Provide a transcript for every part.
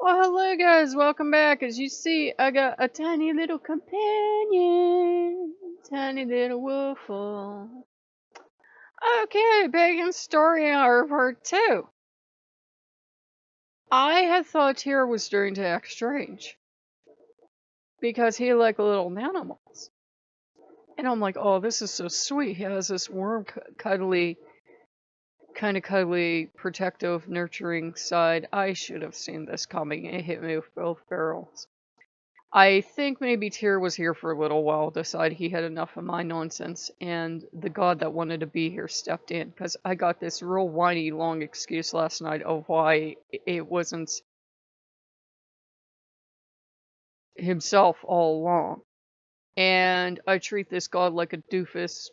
Well, hello guys, welcome back. As you see, I got a tiny little companion, tiny little woofle. Okay, Pagan Story Hour Part 2. I had thought Tyr was starting to act strange, because he liked little animals. And I'm like, oh, this is so sweet. He has this warm, cuddly, kind of cuddly, protective, nurturing side. I should have seen this coming. It hit me with both barrels. I think maybe Tyr was here for a little while, decided he had enough of my nonsense, and the god that wanted to be here stepped in, because I got this real whiny long excuse last night of why it wasn't himself all along. And I treat this god like a doofus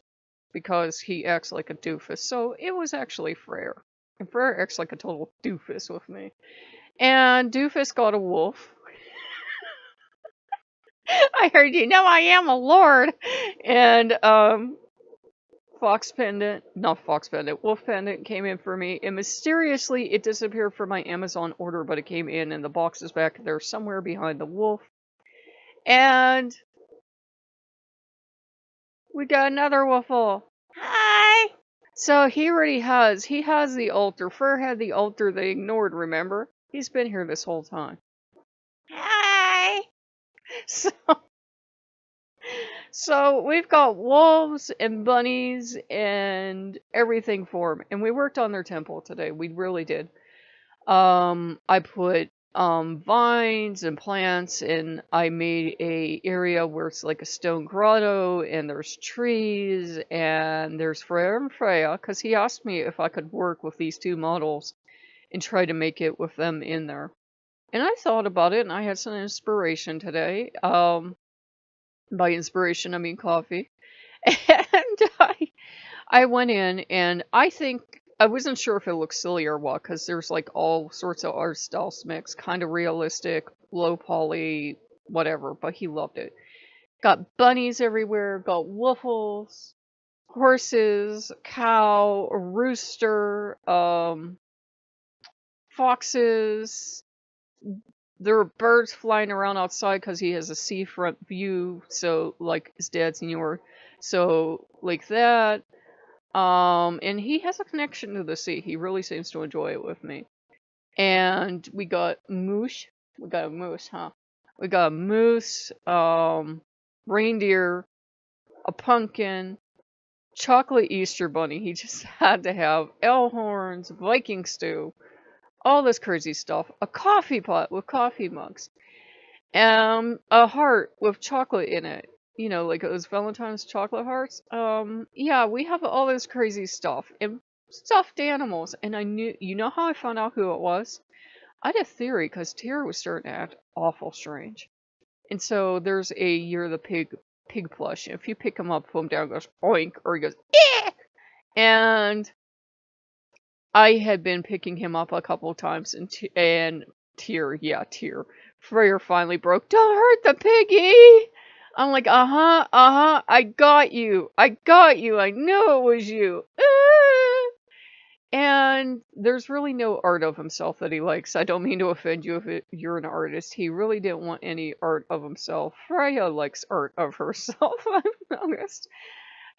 because he acts like a doofus, so it was actually Freyr. And Freyr acts like a total doofus with me. And Doofus got a wolf. I heard I am a lord. And Wolf Pendant came in for me, and mysteriously it disappeared from my Amazon order, but it came in and the box is back there somewhere behind the wolf. And we got another Wolfle. Hi! So he has the altar. Fur had the altar they ignored, remember? He's been here this whole time. Hi! So we've got wolves and bunnies and everything for them. And we worked on their temple today. We really did. I put vines and plants, and I made a area where it's like a stone grotto, and there's trees, and there's Freya and Freya, because he asked me if I could work with these two models and try to make it with them in there. And I thought about it, and I had some inspiration today. By inspiration, I mean coffee. And I went in, and I wasn't sure if it looked silly or what, because there's like all sorts of art styles mixed, kind of realistic, low poly, whatever, but he loved it. Got bunnies everywhere, got woofles, horses, cow, a rooster, foxes. There were birds flying around outside because he has a seafront view, so like his dad's New York, so like that. And he has a connection to the sea. He really seems to enjoy it with me. And we got moose. We got a moose, huh? We got a moose, reindeer, a pumpkin, chocolate Easter bunny. He just had to have L horns, Viking stew, all this crazy stuff. A coffee pot with coffee mugs. A heart with chocolate in it. You know, like those Valentine's chocolate hearts. Yeah, we have all this crazy stuff. And stuffed animals. And I knew, you know how I found out who it was? I had a theory, because Tyr was starting to act awful strange. And so there's a You're the Pig plush. And if you pick him up, pull him down, goes oink, or he goes, eh! And I had been picking him up a couple of times, and Tyr. Freyr finally broke, "Don't hurt the piggy!" I'm like, I got you, I know it was you. And there's really no art of himself that he likes. I don't mean to offend you if you're an artist. He really didn't want any art of himself. Freya likes art of herself, I've noticed.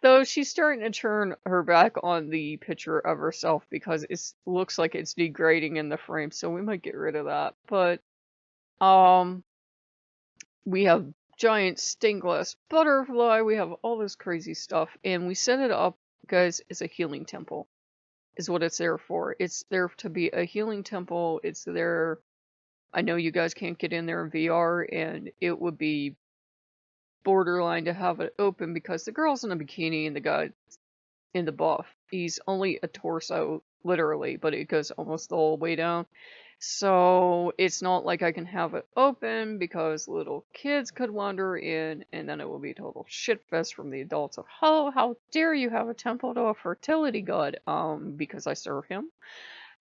Though she's starting to turn her back on the picture of herself because it looks like it's degrading in the frame, so we might get rid of that. But, we have giant stained glass butterfly, we have all this crazy stuff, and we set it up, guys, as a healing temple, is what it's there for. It's there to be a healing temple. It's there, I know you guys can't get in there in VR, and it would be borderline to have it open because the girl's in a bikini and the guy in the buff, he's only a torso, literally, but it goes almost all the way down. So it's not like I can have it open because little kids could wander in, and then it will be a total shitfest from the adults of, oh, how dare you have a temple to a fertility god, because I serve him.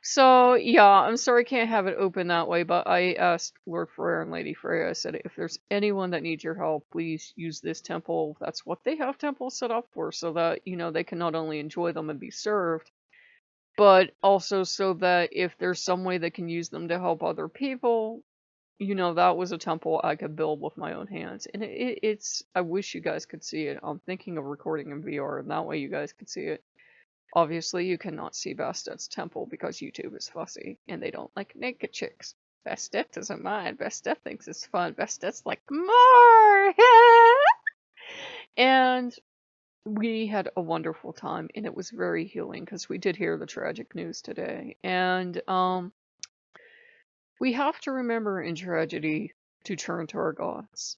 So, yeah, I'm sorry I can't have it open that way, but I asked Lord Freyr and Lady Freya, I said, if there's anyone that needs your help, please use this temple. That's what they have temples set up for, so that, you know, they can not only enjoy them and be served, but also so that if there's some way they can use them to help other people, that was a temple I could build with my own hands. And it's, I wish you guys could see it. I'm thinking of recording in VR, and that way you guys could see it. Obviously, you cannot see Bastet's temple because YouTube is fussy, and they don't like naked chicks. Bastet doesn't mind. Bastet thinks it's fun. Bastet's like, more! And we had a wonderful time, and it was very healing, because we did hear the tragic news today. And, we have to remember in tragedy to turn to our gods.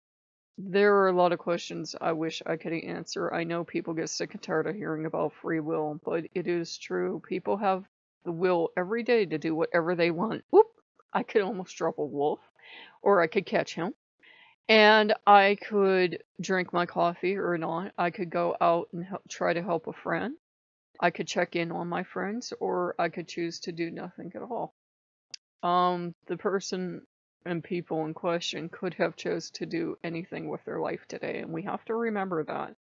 There are a lot of questions I wish I could answer. I know people get sick and tired of hearing about free will, but it is true. People have the will every day to do whatever they want. Whoop! I could almost drop a wolf, or I could catch him, and I could drink my coffee or not. I could go out and try to help a friend. I could check in on my friends, or I could choose to do nothing at all. The person and people in question could have chose to do anything with their life today, and we have to remember that.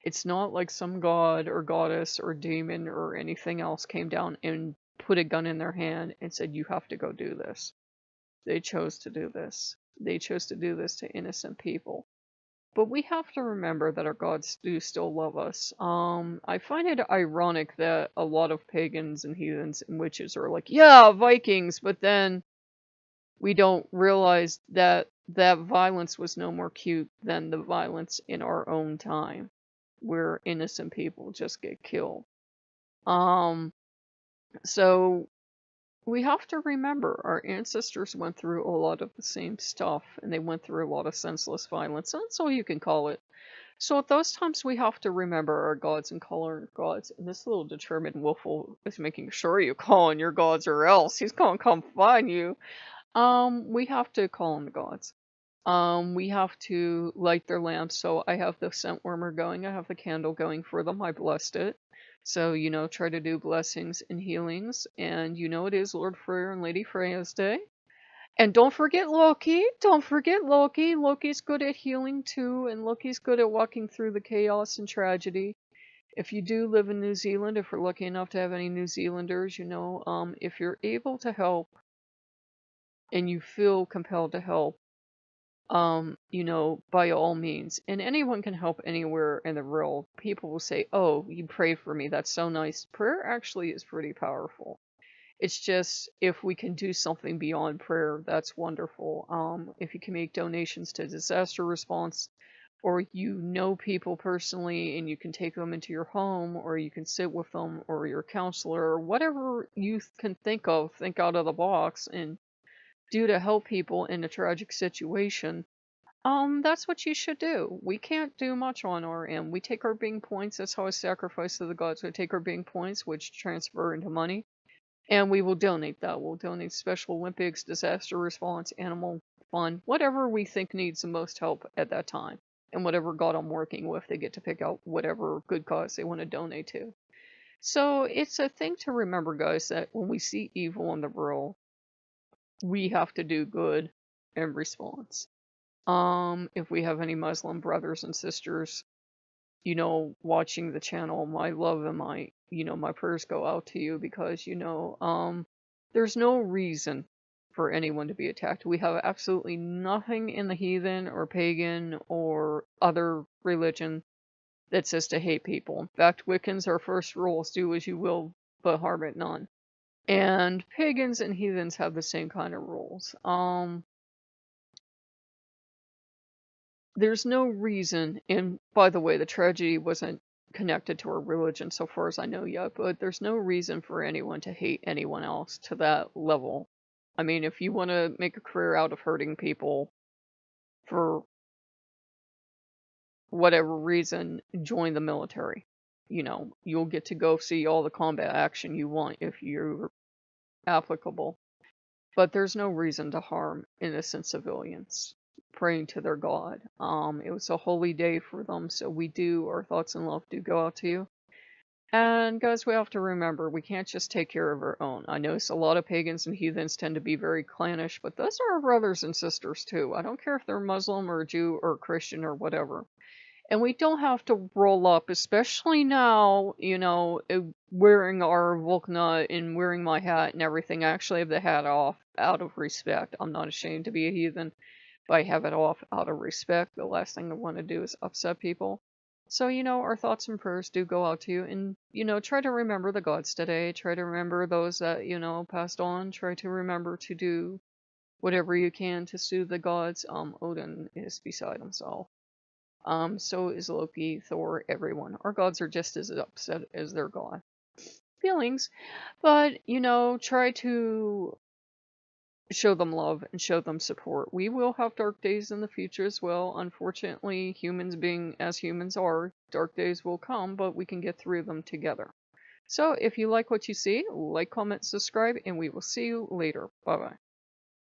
It's not like some god or goddess or demon or anything else came down and put a gun in their hand and said, you have to go do this. They chose to do this. They chose to do this to innocent people. But we have to remember that our gods do still love us. I find it ironic that a lot of pagans and heathens and witches are like, yeah, Vikings, but then we don't realize that that violence was no more cute than the violence in our own time, where innocent people just get killed. So we have to remember our ancestors went through a lot of the same stuff, and they went through a lot of senseless violence. That's all you can call it. So at those times, we have to remember our gods and call our gods. And this little determined Wolfle is making sure you call on your gods, or else he's gonna come find you. We have to call on the gods. We have to light their lamps. So I have the scent warmer going. I have the candle going for them. I blessed it. So, try to do blessings and healings. And it is Lord Freyr and Lady Freya's day. And don't forget Loki. Don't forget Loki. Loki's good at healing too. And Loki's good at walking through the chaos and tragedy. If you do live in New Zealand, if we're lucky enough to have any New Zealanders, if you're able to help and you feel compelled to help, by all means. And anyone can help anywhere in the world. People will say, oh, you pray for me. That's so nice. Prayer actually is pretty powerful. It's just, if we can do something beyond prayer, that's wonderful. If you can make donations to disaster response, or people personally and you can take them into your home, or you can sit with them, or your counselor, or whatever you can think out of the box and do to help people in a tragic situation, that's what you should do. We can't do much on our end. We take our being points. That's how I sacrifice to the gods. We take our being points, which transfer into money, and we will donate that. We'll donate Special Olympics, disaster response, animal fund, whatever we think needs the most help at that time. And whatever god I'm working with, they get to pick out whatever good cause they want to donate to. So it's a thing to remember, guys, that when we see evil in the world, we have to do good in response. If we have any Muslim brothers and sisters, watching the channel, my love and my prayers go out to you, because, there's no reason for anyone to be attacked. We have absolutely nothing in the heathen or pagan or other religion that says to hate people. In fact, Wiccans, our first rule is do as you will, but harm it none. And pagans and heathens have the same kind of rules. There's no reason, and by the way, the tragedy wasn't connected to our religion so far as I know yet, but there's no reason for anyone to hate anyone else to that level. I mean, if you want to make a career out of hurting people for whatever reason, join the military. You'll get to go see all the combat action you want if you're applicable. But there's no reason to harm innocent civilians praying to their God. It was a holy day for them, so our thoughts and love do go out to you. And guys, we have to remember, we can't just take care of our own. I notice a lot of pagans and heathens tend to be very clannish, but those are our brothers and sisters too. I don't care if they're Muslim or Jew or Christian or whatever. And we don't have to roll up, especially now, wearing our Vulcana and wearing my hat and everything. I actually have the hat off out of respect. I'm not ashamed to be a heathen, but I have it off out of respect. The last thing I want to do is upset people. So, our thoughts and prayers do go out to you. And, try to remember the gods today. Try to remember those that, passed on. Try to remember to do whatever you can to soothe the gods. Odin is beside himself. So is Loki, Thor, everyone. Our gods are just as upset as their god. Feelings. But, try to show them love and show them support. We will have dark days in the future as well. Unfortunately, humans being as humans are, dark days will come, but we can get through them together. So if you like what you see, like, comment, subscribe, and we will see you later. Bye-bye.